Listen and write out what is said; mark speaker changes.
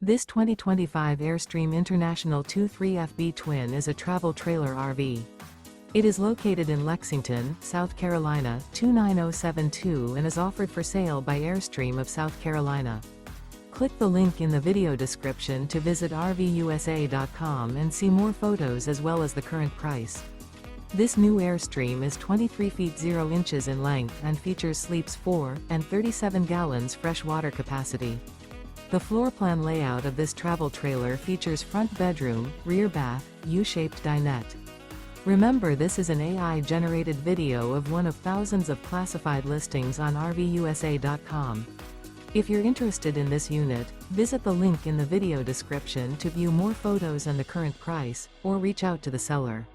Speaker 1: This 2025 Airstream International 23FB Twin is a travel trailer RV. It is located in Lexington, South Carolina, 29072 and is offered for sale by Airstream of South Carolina. Click the link in the video description to visit RVUSA.com and see more photos as well as the current price. This new Airstream is 23 feet 0 inches in length and features sleeps 4 and 37 gallons fresh water capacity. The floor plan layout of this travel trailer features front bedroom, rear bath, U-shaped dinette. Remember, this is an AI-generated video of one of thousands of classified listings on RVUSA.com. If you're interested in this unit, visit the link in the video description to view more photos and the current price, or reach out to the seller.